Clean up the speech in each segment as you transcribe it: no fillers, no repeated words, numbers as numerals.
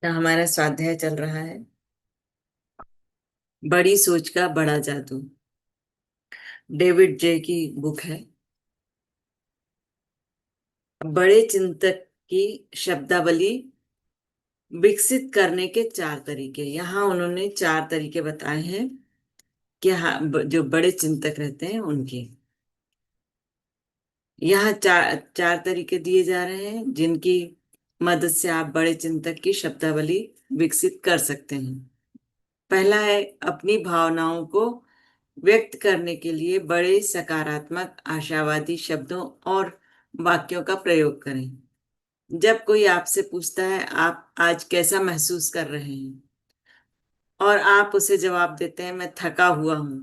तो हमारा स्वाध्याय चल रहा है, बड़ी सोच का बड़ा जादू। डेविड जे की बुक है। बड़े चिंतक की शब्दावली विकसित करने के चार तरीके। यहाँ उन्होंने चार तरीके बताए हैं कि हाँ, जो बड़े चिंतक रहते हैं उनके यहाँ चार चार तरीके दिए जा रहे हैं जिनकी मदद से आप बड़े चिंतक की शब्दावली विकसित कर सकते हैं। पहला है, अपनी भावनाओं को व्यक्त करने के लिए बड़े सकारात्मक आशावादी शब्दों और वाक्यों का प्रयोग करें। जब कोई आपसे पूछता है आप आज कैसा महसूस कर रहे हैं और आप उसे जवाब देते हैं मैं थका हुआ हूं,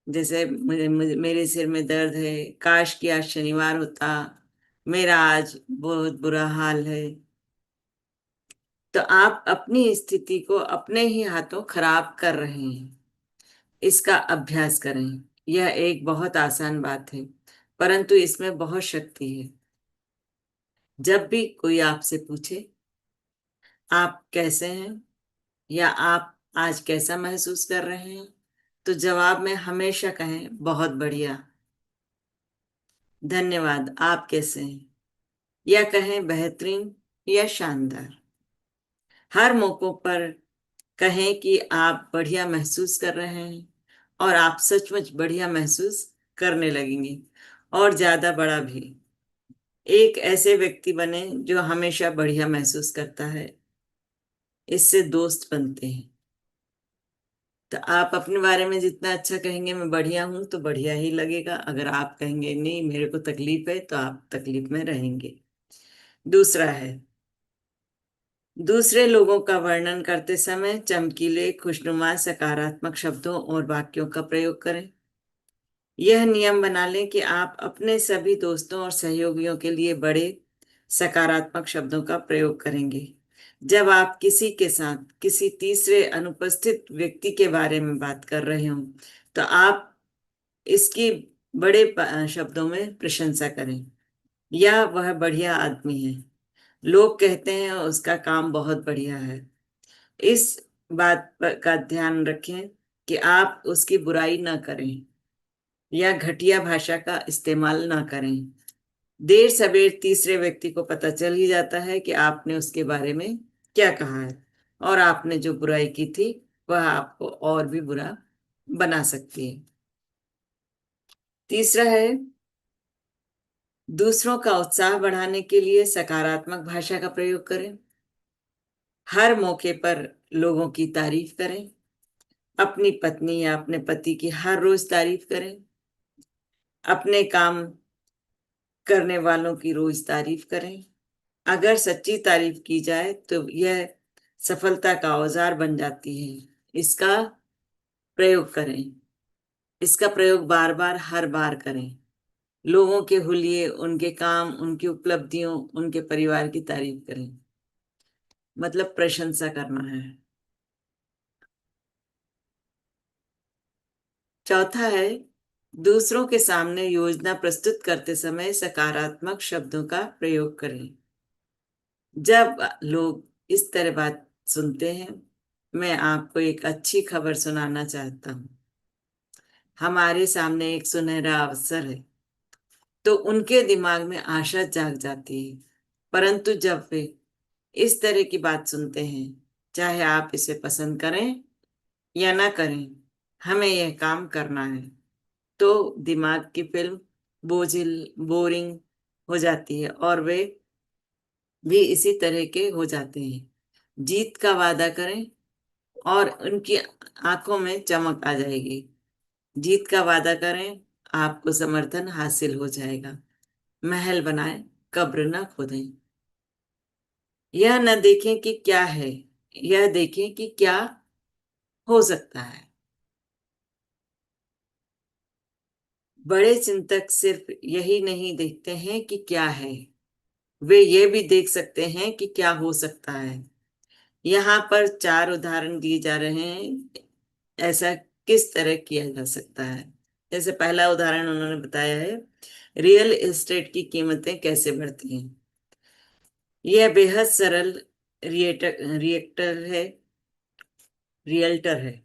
जैसे मेरे सिर में दर्द है, काश कि आज शनिवार होता, मेरा आज बहुत बुरा हाल है, तो आप अपनी स्थिति को अपने ही हाथों खराब कर रहे हैं। इसका अभ्यास करें। यह एक बहुत आसान बात है, परंतु इसमें बहुत शक्ति है। जब भी कोई आपसे पूछे आप कैसे हैं या आप आज कैसा महसूस कर रहे हैं, तो जवाब में हमेशा कहें बहुत बढ़िया, धन्यवाद, आप कैसे हैं, या कहें बेहतरीन या शानदार। हर मौकों पर कहें कि आप बढ़िया महसूस कर रहे हैं और आप सचमुच बढ़िया महसूस करने लगेंगे, और ज्यादा बड़ा भी। एक ऐसे व्यक्ति बने जो हमेशा बढ़िया महसूस करता है, इससे दोस्त बनते हैं। तो आप अपने बारे में जितना अच्छा कहेंगे मैं बढ़िया हूं तो बढ़िया ही लगेगा। अगर आप कहेंगे नहीं मेरे को तकलीफ है, तो आप तकलीफ में रहेंगे। दूसरा है, दूसरे लोगों का वर्णन करते समय चमकीले खुशनुमा सकारात्मक शब्दों और वाक्यों का प्रयोग करें। यह नियम बना लें कि आप अपने सभी दोस्तों और सहयोगियों के लिए बड़े सकारात्मक शब्दों का प्रयोग करेंगे। जब आप किसी के साथ किसी तीसरे अनुपस्थित व्यक्ति के बारे में बात कर रहे हों, तो आप इसकी बड़े शब्दों में प्रशंसा करें। यह वह बढ़िया आदमी है, लोग कहते हैं उसका काम बहुत बढ़िया है। इस का ध्यान रखें कि आप उसकी बुराई ना करें या घटिया भाषा का इस्तेमाल ना करें। देर सवेर तीसरे व्यक्ति को पता चल ही जाता है कि आपने उसके बारे में क्या कहा है, और आपने जो बुराई की थी वह आपको और भी बुरा बना सकती है। तीसरा है, दूसरों का उत्साह बढ़ाने के लिए सकारात्मक भाषा का प्रयोग करें। हर मौके पर लोगों की तारीफ करें। अपनी पत्नी या अपने पति की हर रोज तारीफ करें। अपने काम करने वालों की रोज तारीफ करें। अगर सच्ची तारीफ की जाए तो यह सफलता का औजार बन जाती है। इसका प्रयोग करें। इसका प्रयोग बार बार हर बार करें। लोगों के हुलिये, उनके काम, उनकी उपलब्धियों, उनके परिवार की तारीफ करें, मतलब प्रशंसा करना है। चौथा है, दूसरों के सामने योजना प्रस्तुत करते समय सकारात्मक शब्दों का प्रयोग करें। जब लोग इस तरह बात सुनते हैं, मैं आपको एक अच्छी खबर सुनाना चाहता हूँ, हमारे सामने एक सुनहरा अवसर है, तो उनके दिमाग में आशा जाग जाती है। परंतु जब वे इस तरह की बात सुनते हैं, चाहे आप इसे पसंद करें या ना करें, हमें यह काम करना है, तो दिमाग की फिल्म बोझिल, बोरिंग हो जाती है और वे भी इसी तरह के हो जाते हैं। जीत का वादा करें और उनकी आंखों में चमक आ जाएगी। जीत का वादा करें, आपको समर्थन हासिल हो जाएगा। महल बनाएं, कब्र न खोदें। यह न देखें कि क्या है, यह देखें कि क्या हो सकता है। बड़े चिंतक सिर्फ यही नहीं देखते हैं कि क्या है, वे ये भी देख सकते हैं कि क्या हो सकता है। यहाँ पर चार उदाहरण दिए जा रहे हैं, ऐसा किस तरह किया जा सकता है। जैसे पहला उदाहरण उन्होंने बताया है, रियल एस्टेट की कीमतें कैसे बढ़ती हैं। यह बेहद सरल रिएक्टर है रियल्टर है,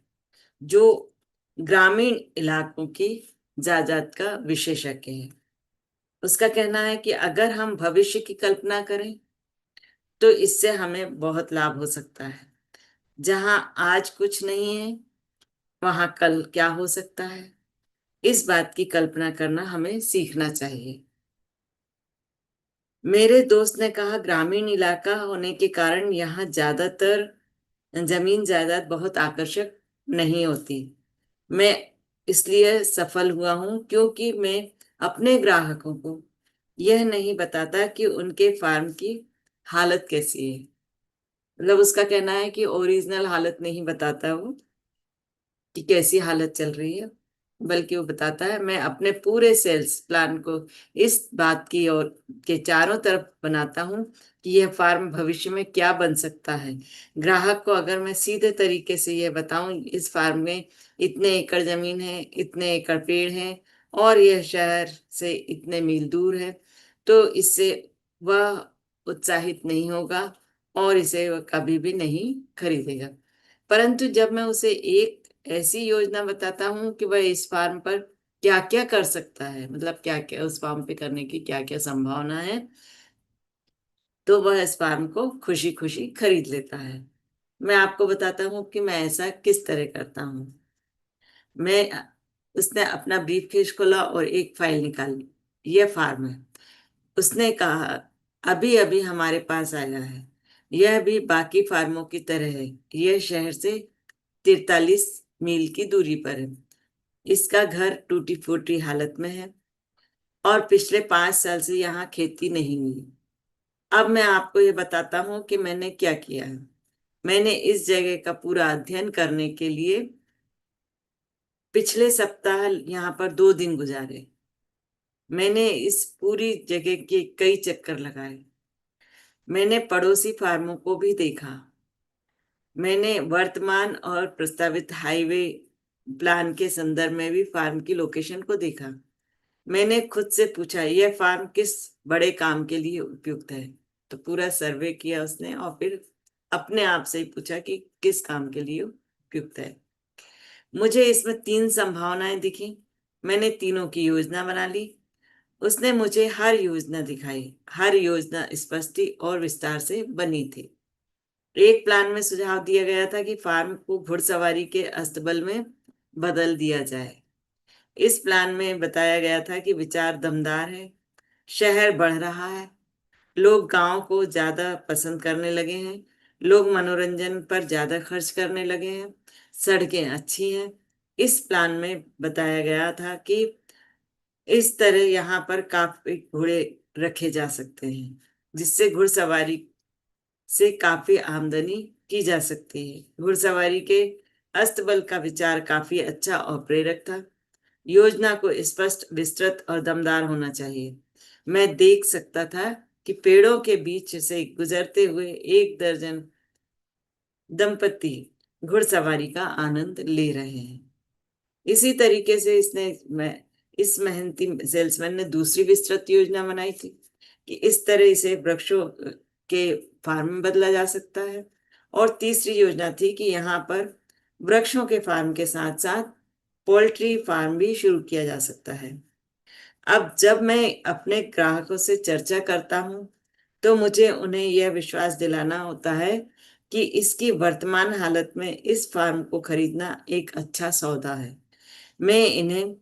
जो ग्रामीण इलाकों की जायदाद का विशेषज्ञ है। उसका कहना है कि अगर हम भविष्य की कल्पना करें तो इससे हमें बहुत लाभ हो सकता है। जहां आज कुछ नहीं है, वहां कल क्या हो सकता है, इस बात की कल्पना करना हमें सीखना चाहिए। मेरे दोस्त ने कहा, ग्रामीण इलाका होने के कारण यहाँ ज्यादातर जमीन जायदाद बहुत आकर्षक नहीं होती। मैं इसलिए सफल हुआ हूं क्योंकि मैं अपने ग्राहकों को यह नहीं बताता कि उनके फार्म की हालत कैसी है। मतलब उसका कहना है कि ओरिजिनल हालत नहीं बताता वो कि कैसी हालत चल रही है, बल्कि वो बताता है मैं अपने पूरे सेल्स प्लान को इस बात की ओर के चारों तरफ बनाता हूँ कि यह फार्म भविष्य में क्या बन सकता है। ग्राहक को अगर मैं सीधे तरीके से यह बताऊं, इस फार्म में इतने एकड़ जमीन है, इतने एकड़ पेड़ हैं, और यह शहर से इतने मील दूर है, तो इससे वह उत्साहित नहीं होगा और इसे वह कभी भी नहीं खरीदेगा। परंतु जब मैं उसे एक ऐसी योजना बताता हूँ कि वह इस फार्म पर क्या क्या कर सकता है, मतलब क्या क्या उस फार्म पे करने की क्या क्या संभावना है, तो वह इस फार्म को खुशी खुशी खरीद लेता है। मैं आपको बताता हूँ कि मैं ऐसा किस तरह करता हूँ। मैं उसने अपना ब्रीफकेस खोला और एक फाइल निकाली। यह फार्म है। उसने कहा, अभी अभी हमारे पास आया है। यह भी बाकी फार्मों की तरह है। यह शहर से 43 मील की दूरी पर है। इसका घर टूटी फूटी हालत में है और पिछले 5 साल से यहाँ खेती नहीं हुई। अब मैं आपको ये बताता हूँ कि मैंने क्या किया है। मैंने इस जगह का पूरा अध्ययन करने के लिए पिछले सप्ताह यहाँ पर 2 दिन गुजारे। मैंने इस पूरी जगह के कई चक्कर लगाए। मैंने पड़ोसी फार्मों को भी देखा। मैंने वर्तमान और प्रस्तावित हाईवे प्लान के संदर्भ में भी फार्म की लोकेशन को देखा। मैंने खुद से पूछा, यह फार्म किस बड़े काम के लिए उपयुक्त है। तो पूरा सर्वे किया उसने और फिर अपने आप से ही पूछा कि किस काम के लिए उपयुक्त है। मुझे इसमें 3 संभावनाएं दिखी। मैंने तीनों की योजना बना ली। उसने मुझे हर योजना दिखाई। हर योजना स्पष्ट और विस्तार से बनी थी। एक प्लान में सुझाव दिया गया था कि फार्म को घुड़सवारी के अस्तबल में बदल दिया जाए। इस प्लान में बताया गया था कि विचार दमदार है। शहर बढ़ रहा है। लोग गांव को ज्यादा पसंद करने लगे हैं। लोग मनोरंजन पर ज्यादा खर्च करने लगे हैं। सड़कें अच्छी हैं। इस प्लान में बताया गया था कि इस तरह यहाँ पर काफी घोड़े रखे जा सकते हैं, जिससे घुड़सवारी से काफी आमदनी की जा सकती है। घुड़सवारी के अस्तबल का विचार काफी अच्छा और प्रेरक था। योजना को स्पष्ट, विस्तृत और दमदार होना चाहिए। मैं देख सकता था कि पेड़ों के बीच से गुजरते हुए 1 दर्जन दंपति घुड़सवारी का आनंद ले रहे हैं। इसी तरीके से मैं इस मेहनती सेल्समैन ने दूसरी विस्तृत योजना बनाई थी कि इस तरह इसे वृक्षों के फार्म में बदला जा सकता है। और तीसरी योजना थी कि यहाँ पर वृक्षों के फार्म के साथ साथ पोल्ट्री फार्म भी शुरू किया जा सकता है। अब जब मैं अपने ग्राहकों से चर्चा करता हूँ तो मुझे उन्हें यह विश्वास दिलाना होता है कि इसकी वर्तमान हालत में इस फार्म को खरीदना एक अच्छा सौदा है। मैं इन्हें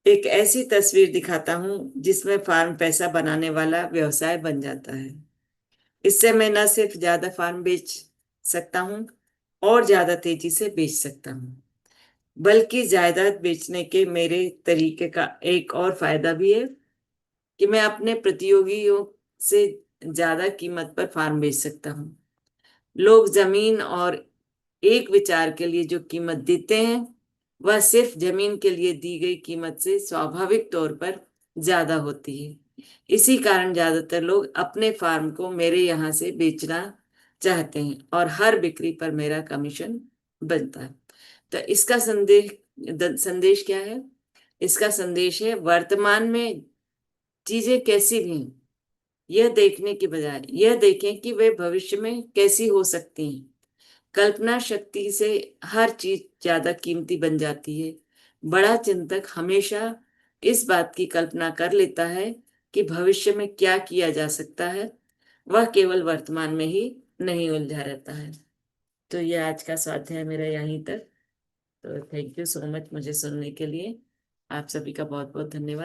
एक ऐसी तस्वीर दिखाता हूँ जिसमें फार्म पैसा बनाने वाला व्यवसाय बन जाता है। इससे मैं न सिर्फ ज्यादा फार्म बेच सकता हूँ और ज्यादा तेजी से बेच सकता हूँ, बल्कि जायदाद बेचने के मेरे तरीके का एक और फायदा भी है कि मैं अपने प्रतियोगियों से ज्यादा कीमत पर फार्म बेच सकता हूँ। लोग जमीन और एक विचार के लिए जो कीमत देते हैं, वह सिर्फ जमीन के लिए दी गई कीमत से स्वाभाविक तौर पर ज्यादा होती है। इसी कारण ज्यादातर लोग अपने फार्म को मेरे यहाँ से बेचना चाहते हैं और हर बिक्री पर मेरा कमीशन बनता है। तो इसका संदेश क्या है? इसका संदेश है, वर्तमान में चीजें कैसी भी हैं, यह देखने के बजाय यह देखें कि वे भविष्य में कैसी हो सकती हैं। कल्पना शक्ति से हर चीज ज्यादा कीमती बन जाती है। बड़ा चिंतक हमेशा इस बात की कल्पना कर लेता है कि भविष्य में क्या किया जा सकता है। वह केवल वर्तमान में ही नहीं उलझा रहता है। तो ये आज का स्वाध्याय मेरा यहीं तक। तो थैंक यू सो मच मुझे सुनने के लिए। आप सभी का बहुत बहुत धन्यवाद।